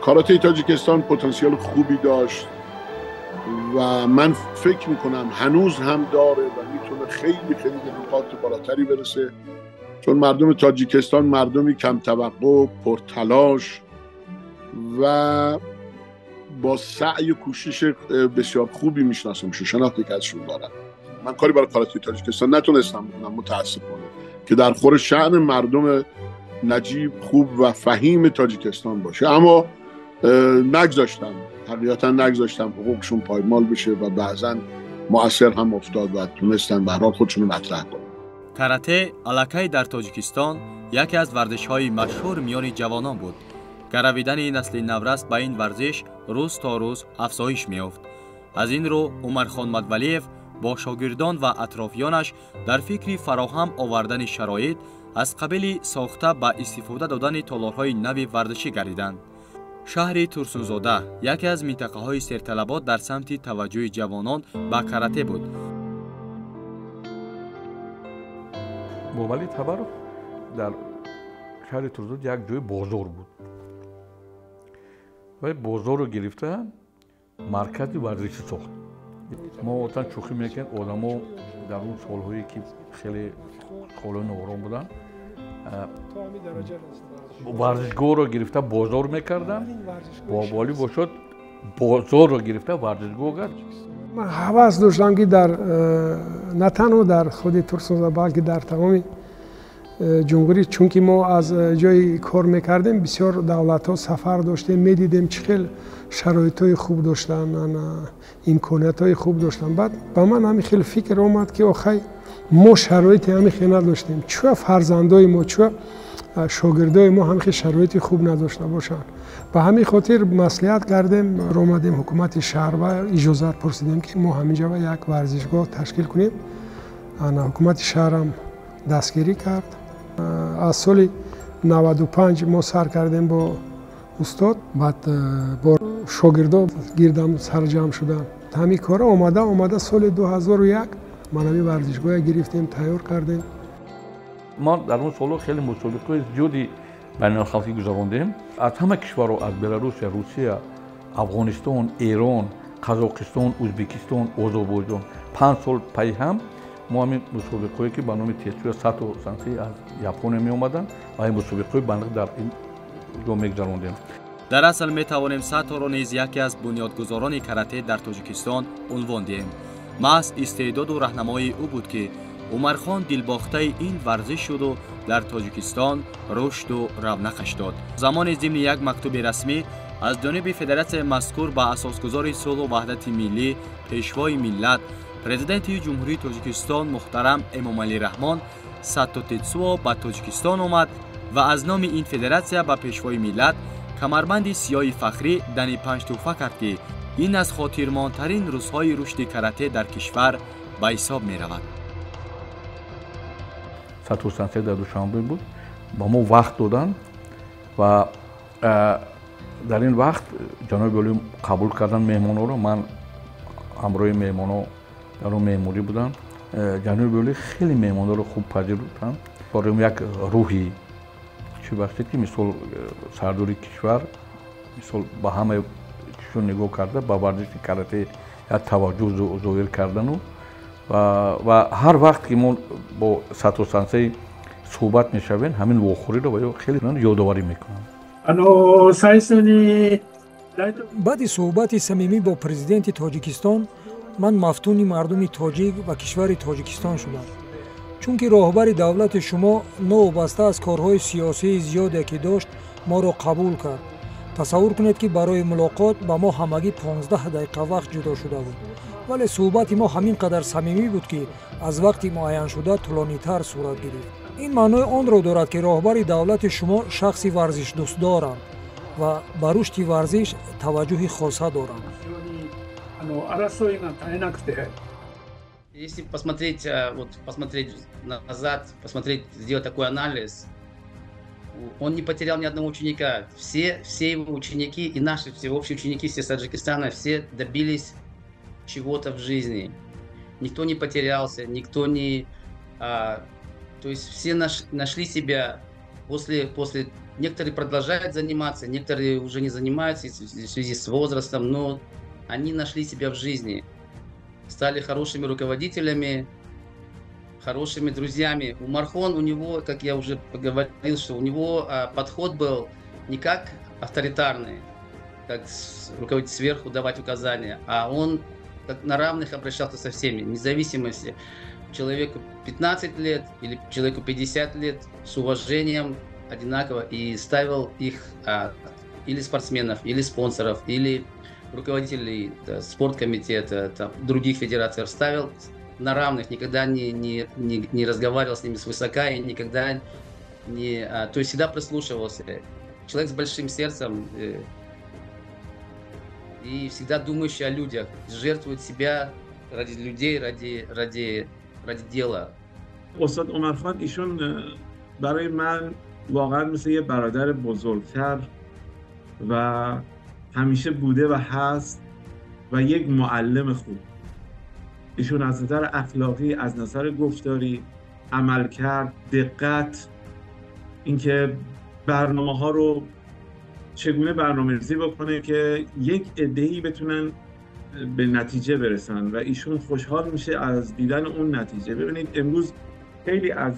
کاراته تاجیکستان پتانسیل خوبی داشت و من فکر میکنم هنوز هم داره و میتونه خیلی خیلی به نقاط بالاتری برسه، چون مردم تاجیکستان مردمی کم توقع، پرتلاش و با سعی و کوشش بسیار خوبی میشناسمشون، شناختی که ازشون دارم. من کاری برای کاراته تاجیکستان نتونستم بکنم متاسفانه که در خور شأن مردم نجیب، خوب و فهیم تاجیکستان باشه، اما نگذاشتم، حقیقتا نگذاشتم حقوقشون پایمال بشه و بعضا مؤثر هم افتاد و تونستن به هر حال خودشون مطرح کنن. карате аллакай дар тоҷикистон яке аз варзишҳои машҳур миёни ҷавонон буд. гаравидани насли наврас ба ин варзиш рӯз то рӯз афзоиш меёфт. аз ин рӯ Умархон Мадвалиев бо шогирдон ва атрофиёнаш дар фикри фароҳам овардани шароит аз қабили сохта ба истифода додани толорҳои нави варзишӣ гардиданд. шаҳри Турсунзода яке аз минтақаҳои серталабот дар самти таваҷҷӯҳи ҷавонон ба карате буд. бовали Табаров дар шаҳри Турсунзода як ҷои бозор буд. ва бозорро гирифта маркази варзишӣ сохт. мо отан шӯхӣ мекардем, одамо дар он солҳое ки хеле солҳои новорон буданд, варзишгоҳро гирифта бозор мекарданд. бовали бошад бозорро гирифта варзишгоҳ кард. ман ҳавас доштам ки дар на танҳо дар худи Турсунзода балки дар тамоми ҷумҳурӣ, чунки мо аз ҷои кор мекардем бисёр давлатҳо сафар доштем, медидем чӣ хел шароитҳои хуб доштанд, имкониятҳои хуб доштанд. баъд ба ман ҳамин хел фикр омад ки охай мо шароити ҳамин хел надоштем, чӯ фарзандои мо, чӯ шогирдои мо ҳамин хел шароити хуб надошта бошанд. ба ҳамин хотир маслиҳат кардем, омадем ҳукумати шаҳр ва иҷозат пурсидем ки мо ҳаминҷа як варзишгоҳ ташкил кунем. ҳукумати шаҳрам дастгирӣ кард. аз соли 95 мо сар кардем бо устод, баъд бо шогирдо гирдам сарҷамъ шуданд. ҳамин кора омада соли 2001 манавӣ варзишгоҳе гирифтем, тайёр кардем. мо дар он солҳо хеле мусобиқаҳои зиёди байналхалқӣ гузарондем. аз ҳама кишварҳо, аз Беларусия, Русия, Афғонистон, Эрон, Қазоқистон, Ӯзбекистон, Озарбойҷон 5 сол пайҳам мо ҳамин мусобиқаҳое ки ба номи тесчӯя Сато Сансей аз Япония меомаданд ва ин мусобиқаҳои банди дар ин ҷо мегузарондем. дар асл метавонем Саторо низ яке аз бунёдгузорони карате дар Тоҷикистон унвон диҳем. маҳз истеъдоду раҳнамоии ӯ буд ки Умархон дилбохтаи ин варзиш шуду дар Тоҷикистон рушду равнақаш дод. замони зимни як мактуби расмӣ аз ҷониби федератсияи мазкур ба асосгузори сулҳу ваҳдати миллӣ, пешвои миллат, президенти ҷумҳурии Тоҷикистон муҳтарам Эмомалӣ Раҳмон Сатто Тетсуо ба Тоҷикистон омад ва аз номи ин федератсия ба пешвои миллат камарбанди сиёҳи фахрӣ дани 5 тӯҳфа кард ки ин аз хотирмонтарин рӯзҳои рушди карате дар кишвар ба ҳисоб меравад. Сато Сансей дар Душанбе буд, ба мо вақт доданд ва дар ин вақт ҷаноби олӣ қабул карданд меҳмонҳоро. ман ҳамроҳи меҳмонҳо дар он меҳмонӣ будам. ҷаноби олӣ хеле меҳмонҳоро хуб пазируфтанд. барои як рӯҳи чӣ бахшид ки мисол сардори кишвар мисол ба ҳамаи кишвар нигоҳ карда ба варзиши карате як таваҷҷӯҳ зоҳир кардану ва ҳар вақт ки мо бо Сато Сансей суҳбат мешавем ҳамин вохӯриро ба хеле ёдоварӣ мекунам. баъди суҳбати самимӣ бо президенти Тоҷикистон ман мафтуни мардуми тоҷик ва кишвари Тоҷикистон шудам, чунки роҳбари давлати шумо новобаста аз корҳои сиёсии зиёде ки дошт моро қабул кард тасаввур кунед ки барои мулоқот ба мо ҳамагӣ 15 дақиқа вақт ҷудо шуда буд, вале суҳбати мо ҳамин қадар самимӣ буд ки аз вақти муайяншуда тӯлонитар сурат гирифт. ин маънои онро дорад ки роҳбари давлати шумо шахси варзишдӯстдоранд ва ба рушди варзиш таваҷҷӯҳи хоса доранд. Если посмотреть назад, сделать такой анализ, он не потерял ни одного ученика. Все его ученики и наши все общие ученики, все с Таджикистана, все добились чего-то в жизни. Никто не потерялся, никто не... то есть все нашли себя после... Некоторые продолжают заниматься, некоторые уже не занимаются в связи с возрастом, но они нашли себя в жизни. Стали хорошими руководителями, хорошими друзьями. Умархон, у него, как я уже поговорил, что у него подход был не как авторитарный, как руководить сверху, давать указания, а он как на равных обращался со всеми, вне зависимости. Человеку 15 лет или человеку 50 лет с уважением одинаково и ставил их или спортсменов, или спонсоров, или руководителей спорткомитета, других федераций ставил на равных, никогда не разговаривал с ними свысока и никогда не... То есть всегда прислушивался. Человек с большим сердцем и всегда думающий о людях, жертвует себя ради людей, ради дела. استاد عمرخان ایشون برای من واقعا مثل یه برادر بزرگتر و همیشه بوده و هست و یک معلم خوب. ایشون از نظر اخلاقی، از نظر گفتاری، عملکرد، دقت، اینکه برنامه‌ها رو چگونه برنامه‌ریزی بکنه که یک عده‌ای بتونن به نتیجه برسن و ایشون خوشحال میشه از دیدن اون نتیجه. ببینید امروز خیلی از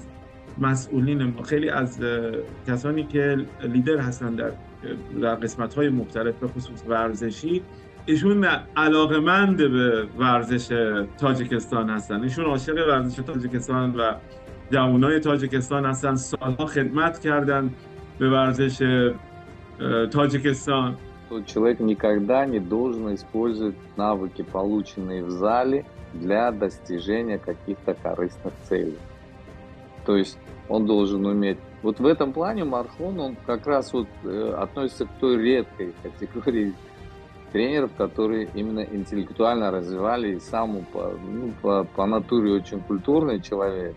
مسئولین ما، خیلی از کسانی که لیدر هستن در قسمت‌های مختلف به خصوص ورزشی، ایشون علاقه‌مند به ورزش تاجیکستان هستن. ایشون عاشق ورزش تاجیکستان و جوانای تاجیکستان هستن، سالها خدمت کردن به ورزش تاجیکستان. Человек никогда не должен использовать навыки, полученные в зале, для достижения каких-то корыстных целей. То есть он должен уметь... Вот в этом плане Умархон, он как раз вот относится к той редкой категории тренеров, которые именно интеллектуально развивали, и сам по натуре очень культурный человек.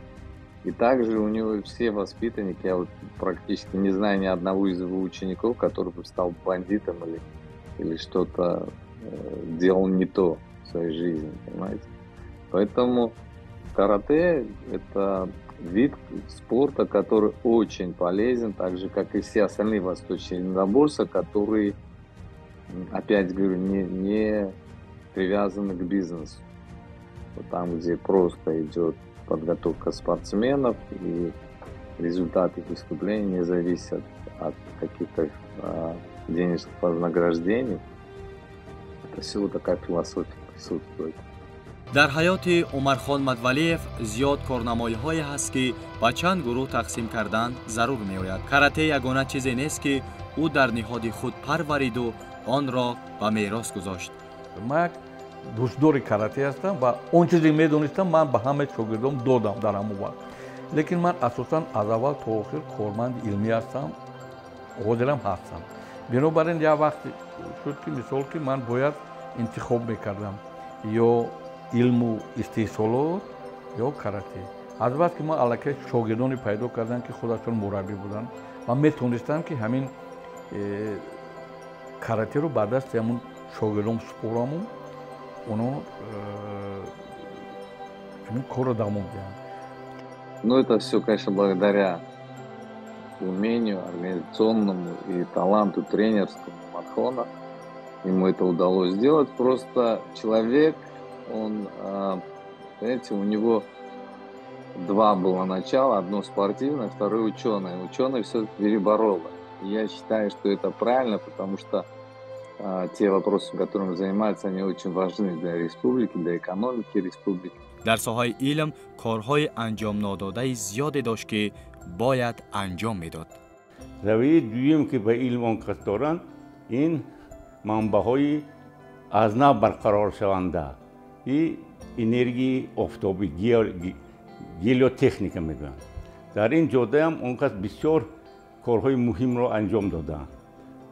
И также у него все воспитанники, я вот практически не знаю ни одного из его учеников, который бы стал бандитом или что-то делал не то в своей жизни, понимаете. Поэтому карате – это вид спорта, который очень полезен, так же, как и все остальные восточные единоборства, которые, опять говорю, не привязаны к бизнесу. Вот там, где просто идет подготовка спортсменов, и результаты их выступлений не зависят от каких-то денежных вознаграждений. Это всего такая философия присутствует. дар ҳаёти Умархон Мадвалиев зиёд корнамоиҳое ҳаст ки ба чанд гурӯҳ тақсим кардан зарур меояд. Карате ягона чизе нест ки ӯ дар ниҳоди худ парвариду онро ба мерос гузошт. Ман дӯстдори карате ҳастам ва он чизе медонистам ман ба ҳама шогирдом додам дар ҳамон вақт. Лекин ман асосан аз аввал то охир корманди илмӣ ҳастам, ҳозирам ҳастам. Бинобар ин як вақт шуд ки мисол ки ман бояд интихоб мекардам ё илму истеҳсолот ё карате. аз бас ки ман аллакай шогирдоне пайдо кардам ки худашон мураббӣ буданд ва метонистам ки ҳамин каратеро ба дасти ҳамон шогирдон супораму оно ҳамин корро давом диҳанд. Ну, это все, конечно, благодаря умению организационному и таланту тренерскому Умархона. Ему это удалось сделать. Просто человек, он, знаете, у него два было начала. Одно спортивное, второе ученое. Ученый все-таки переборол. Я считаю, что это правильно, потому что те вопросы, которыми занимаются, они очень важны для республики, для экономики республики. дар соҳаи илм корҳои анҷомнододаи зиёде дошт ки бояд анҷом медод. روی دویم که به علم آن کس دارند این منبع‌های از نو برقرار شونده این انرژی آفتابی گلیوتکنیک میگن. در این جاده هم اون کس بسیار کارهای مهم رو انجام دادن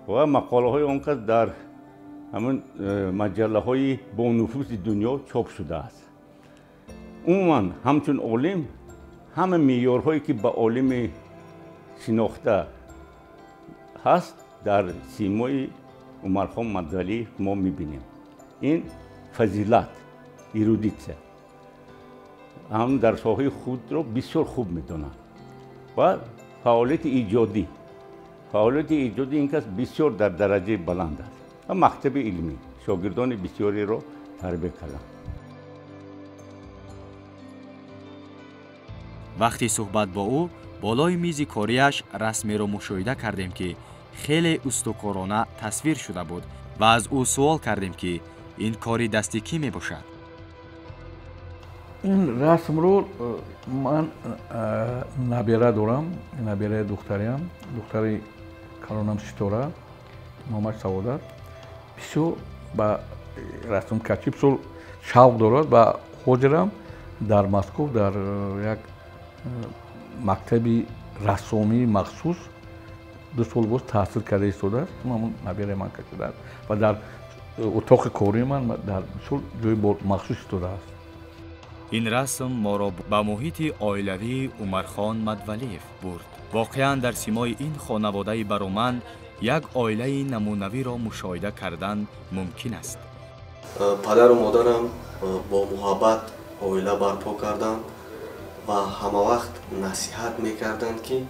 و مقاله های اون کس در همون مجله های با نفوذ دنیا چاپ شده است. عموما همچون عالم همه معیارهایی که به عالم شناخته هست در سیمای عمرخان مدولی ما میبینیم. این فضیلت ایرودیته هم در ساحه خود رو بسیار خوب میدونن و فعالیت ایجادی این کس بسیار در درجه بلند است و مکتب علمی شاگردان بسیاری رو تربیت کردن. وقتی صحبت با او بالای میز کاریش رسمی رو مشاهده کردیم که خیلی استوکارانه تصویر شده بود و از او سوال کردیم که این کاری دستی کی می باشد؟ این رسم رو من نبیره دارم، نبیره دختریم، دختری کلانم ستاره، نامش سعادت. بسیار با رسم کچی بسیار شوق دارد و خودم در مسکو در یک مکتبی رسامی مخصوص 2 سال باز تحصیل کرده ایستاده است. همون نبیره من کشیده است و در اتاق کاری من در بسیار جای مخصوص ایستاده است. این رسم ما را به محیط عائلوی عمرخان مدولیف برد. واقعا در سیمای این خانواده برومند یک عائله نمونوی را مشاهده کردن ممکن است. پدر و مادرم با محبت عائله برپا کردند و همه وقت نصیحت میکردند که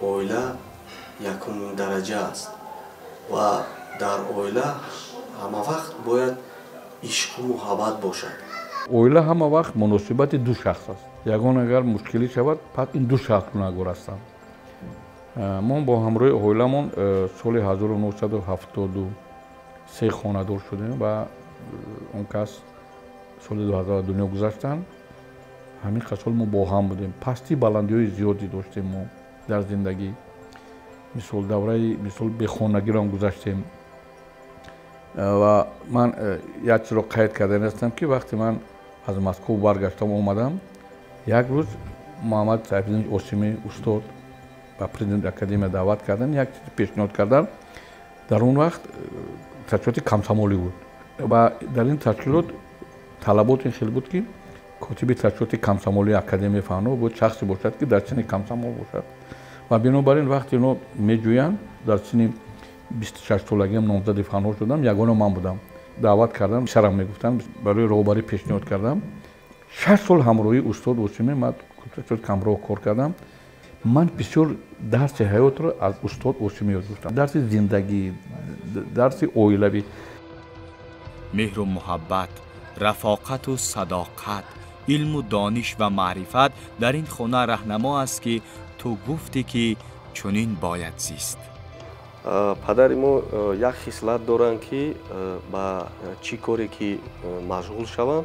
عائله یکمین درجه است و در عائله همه وقت باید عشق و محبت باشد. عائله همه وقت مناسبت دو شخص است. یگان اگر مشکلی شود پس این دو شخص نگار هستند. ما با همراه عائله‌مون سال 1973 خانه‌دار شدیم و اون کس سال 2000 دنیا گذشتن. همین سال ما با هم بودیم. پستی بلندی‌های زیادی داشتیم ما در زندگی. مثل به خانگی را گذاشتیم و من یک چیز را قید کرده هستم که وقتی من از مسکو برگشتم اومدم یک روز محمد صاحب‌دین اوسیمی استاد و پرزیدنت اکادمی دعوت کردن، یک چیز پیشنهاد کردن. در اون وقت تشکیلات کمسمالی بود و در این تشکیلات طلبات این خیلی بود که کاتب تشکیلات کمسمالی اکادمی فنون بود شخصی باشد که در سن کمسمال باشد و بنابراین وقتی اینو میجویند در سن 26 سالگی هم نامزد فنون شدم. یگانه من بودم. دعوت کردم، شرم میگفتن، برای راهبری پیشنهاد کردم. 6 سال همراهی استاد اوسیمی من کمراه کار کردم. من بسیار درس حیات را از استاد اوسیمی یاد گرفتم. درس زندگی، درس عائلوی. مهر و محبت، رفاقت و صداقت، علم و دانش و معرفت در این خانه راهنما است که تو گفتی که چنین باید زیست. پدر ما یک خصلت دارند که با چی کاری که مشغول شوند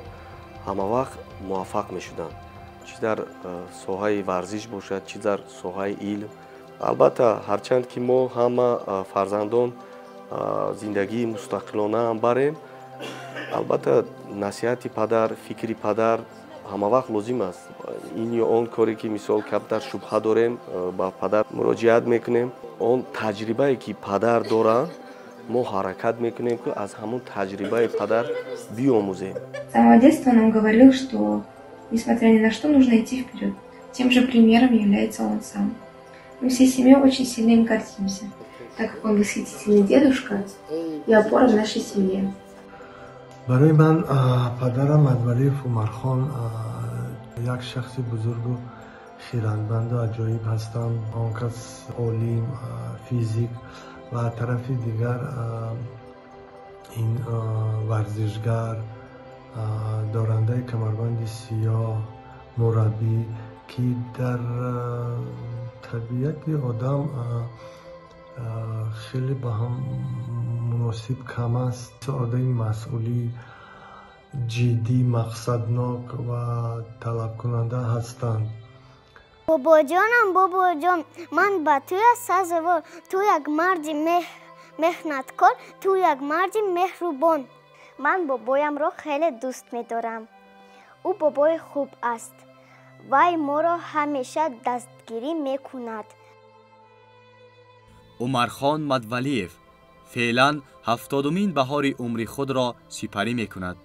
همه وقت موفق میشدند. چی در ساحه ورزش باشد، چی در ساحه علم. البته هرچند که ما همه فرزندان زندگی مستقلانه هم بریم، البته نصیحت پدر، فکری پدر همه وقت لازم است. این یا آن کاری که مثال کمتر شبهه داریم با پدر مراجعت میکنیم. آن تجربه که падар دارند ما حرکت میکنیم که از همون تجربه پدر بیاموزیم. С самого детства нам говорил, что несмотря ни на что нужно идти вперед. Тем же примером является он сам. Мы всей семьей очень сильно им гордимся, так как он восхитительный дедушка и опора в нашей семье. برای من پدرم مدولیف عمرخان یک شخص بزرگ و خیرندمند و عجایب هستند. آن کس عالم، فیزیک و طرف دیگر این ورزشگر، دارنده کمربند سیاه، مربی که در طبیعت آدم خیلی با هم مناسب کم است. آدم مسئولی، جدی، مقصدناک و طلب کننده هستند. بابا جان من با توی سزاوار، تو یک مرد меҳнаткор, ту як марди меҳрубон. Ман бобоямро хеле дӯст медорам. ӯ бобои хуб аст. вай моро ҳамеша дастгирӣ мекунад. умархон мадвалиев феълан 70-умин баҳори умри худро сипарӣ мекунад.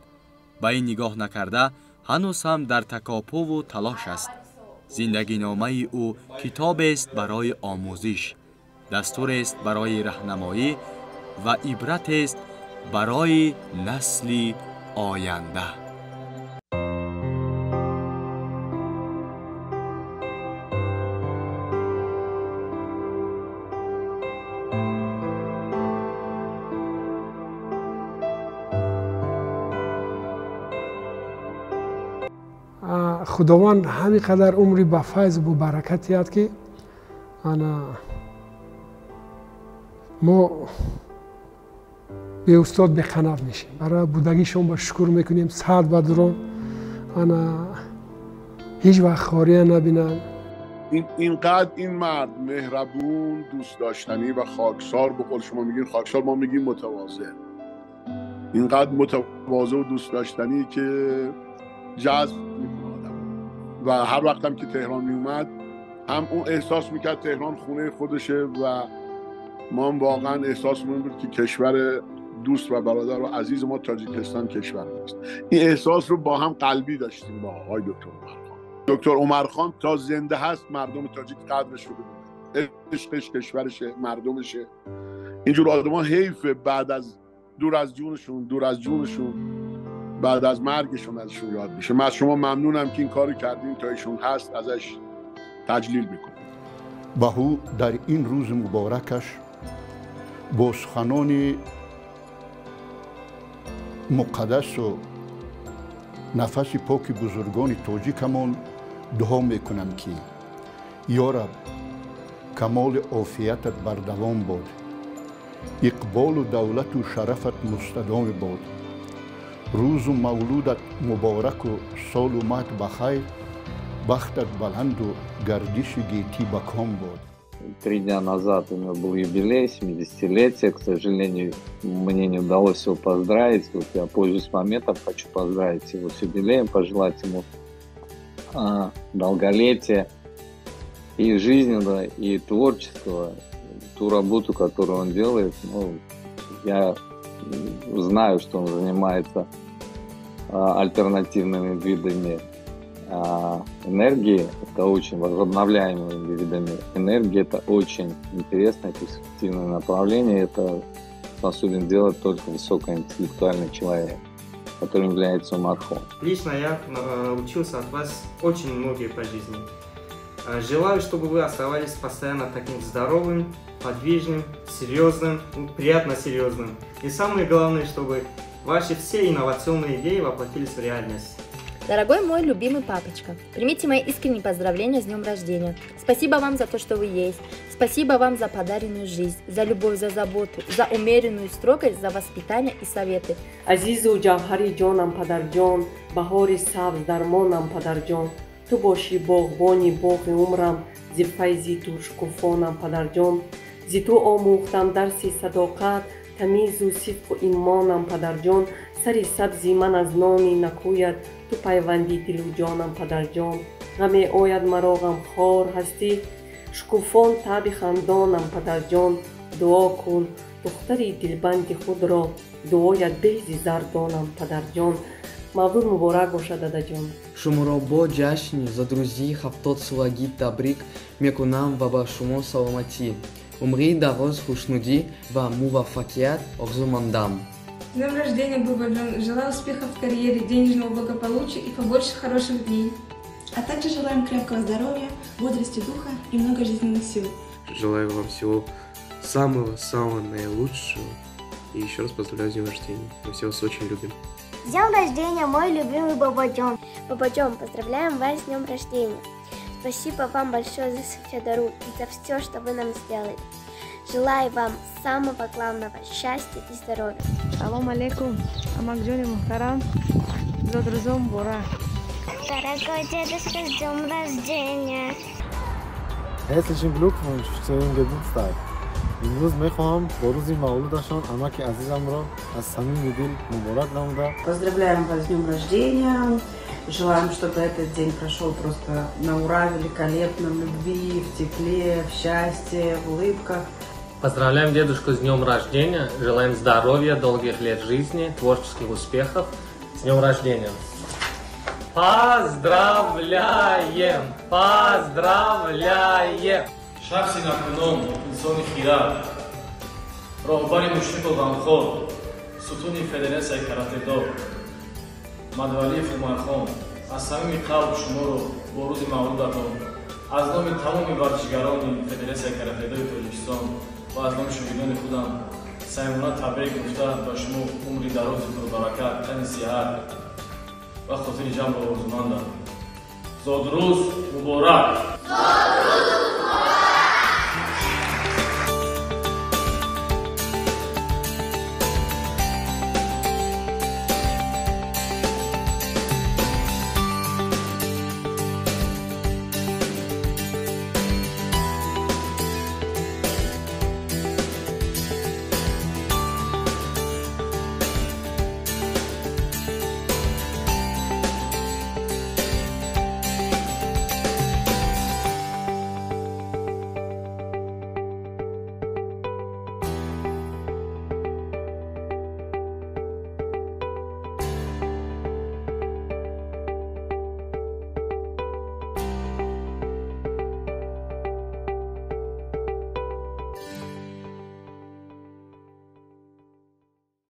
ба ин нигоҳ накарда ҳанӯз ҳам дар такопуву талош аст. зиндагиномаи ӯ китобест барои омӯзиш, дастурест барои раҳнамоӣ ва ибратест барои насли оянда. خداوند همین قدر عمری با فیض و برکت یاد که ما به استاد به قناعت میشیم. برای بودگیشون با شکر میکنیم. سعد و درون هیچ وقت خاری نبینن. اینقدر این مرد مهربون، دوست داشتنی و خاکسار، به قول شما میگین خاکسار، ما میگیم متواضع. اینقدر متواضع و دوست داشتنی که جذب میکنه آدم. و هر وقت هم که تهران میومد هم اون احساس میکرد تهران خونه خودشه و ما هم واقعا احساسمون بود که کشور دوست و برادر و عزیز ما تاجیکستان کشور است. این احساس رو با هم قلبی داشتیم با آقای دکتر عمرخان. دکتر عمرخان تا زنده هست مردم تاجیک قدرش رو بدونن، عشقش کشورشه، مردمشه. اینجور آدما حیفه بعد از دور از جونشون بعد از مرگشون ازشون یاد میشه. من از شما ممنونم که این کارو کردین تا ایشون هست ازش تجلیل میکنم. بهو در این روز مبارکش با سخنان مقدس و نفس پاک بزرگان تاجیکمان دعا میکنم که یا رب کمال عافیتت بر دوام باد، اقبال و دولت و شرفت مستدام باد، روز و مولودت مبارک و سال و مات بخیر، бахтат баланду гардиши гейти баком бод. 3 дня назад у него был юбилей, 70-летие. К сожалению, мне не удалось его поздравить. Вот я пользуюсь моментом, хочу поздравить его с юбилеем, пожелать ему долголетия и жизненного, и творческого. Ту работу, которую он делает, я знаю, что он занимается альтернативными видами энергии, это очень возобновляемыми видами энергии, это очень интересное перспективное направление, это способен делать только высокоинтеллектуальный человек, которым является Умархон. Лично я учился от вас очень многое по жизни. Желаю, чтобы вы оставались постоянно таким здоровым, подвижным, серьезным, приятно серьезным. И самое главное, чтобы ваши все инновационные идеи воплотились в реальность. Дорогой мой любимый папочка, примите мои искренние поздравления с днем рождения. Спасибо вам за то, что вы есть. Спасибо вам за подаренную жизнь, за любовь, за заботу, за умеренную строгость, за воспитание и советы. Азизу Джавхари Джонам Падарджон, Бахори Сабз Дармонам Падарджон, ту боши боғбони боғи умрам, зифайзи ту шкуфонам Падарджон, зиту омӯхтам дарси садоқат, тамизу сидқу имонам Падарджон, сари сабзи ман аз номи накӯяд, ту пайванди дилу ҷонам Падарҷон, ғаме ояд маро ғамхор ҳастӣ, шукуфон таби хандонам Падарҷон, дуо кун духтари дилбанди худро, дуоят беҳзи зардонам Падарҷон. Мавлуд муборак бошад дадаҷон. Шуморо бо ҷашни задрӯзии 70-солагӣ табрик мекунам ва ба шумо саломатӣ, умри дароз, хушнудӣ ва муваффақият орзу мандам. С днем рождения, Бабаджон! Желаю успехов в карьере, денежного благополучия и побольше хороших дней. А также желаем крепкого здоровья, бодрости духа и много жизненных сил. Желаю вам всего самого-самого наилучшего. И еще раз поздравляю с днем рождения. Мы все вас очень любим. С днем рождения, мой любимый Бабаджон! Бабаджон, поздравляем вас с днем рождения. Спасибо вам большое за Софедару и за все, что вы нам сделали. Желаю вам самого главного счастья и здоровья. Салам алейкум, Амакджони Мухтарам, Задрузом Бора. Дорогой дедушка, с днем рождения! Herzlichen Glückwunsch zu Ihrem Geburtstag. امروز میخواهم با روز مولودشان عمک عزیزم را از صمیم دل مبارک نموده. Поздравляем вас с днем рождения. Желаем, чтобы этот день прошел просто на ура, великолепно, в любви, в тепле, в счастье, в улыбках. Поздравляем дедушку с днем рождения. Желаем здоровья, долгих лет жизни, творческих успехов. С днем рождения. Поздравляем! Поздравляем! شخصی نکنم انسان خیره راهبر مشرق و غمخوار ستون فدراسیای کراته دو مدولی فیلمارخان از صمیم قلب شما رو با روز مولودتان از نام تمام ورزشگران فدراسیای کراته دو تاجیکستان و از نام شاگردان خودم صمیمانه تبریک گفته به شما عمری دراز و برکت تن صحت و خاطر جمع آرزومندم. زادروز مبارک.